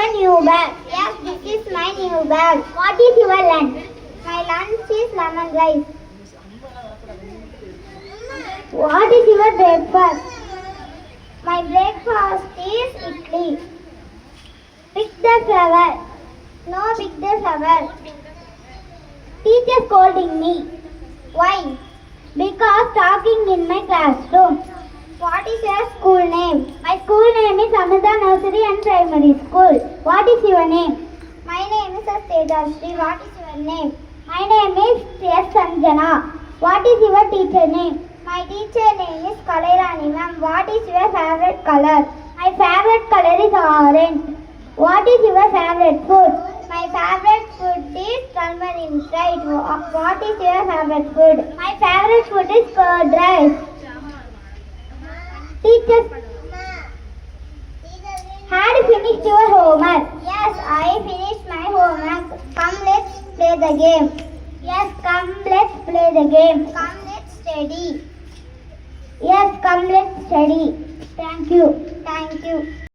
your new bag? Yes, this is my new bag. What is your lunch? My lunch is lemon rice. What is your breakfast? My breakfast is idli. Pick the flower. No, pick the flower. Teacher scolding me. Why? Because talking in my classroom. What is your school name? My school name is Amrita Nursery and Primary School. What is your name? My name is Tejasri. What is your name? My name is S. Sanjana. What is your teacher name? My teacher name is Kalairani ma'am. What is your favorite color? My favorite color is orange. What is your favorite food? My favorite food is turmeric, right? What is your favorite food? My favorite food is curd rice. Teachers, had you finished your homework? Yes, I finished my homework. Come, let's play the game. Yes, come, let's play the game. Come, let's study. Yes, come, let's study. Thank you. Thank you.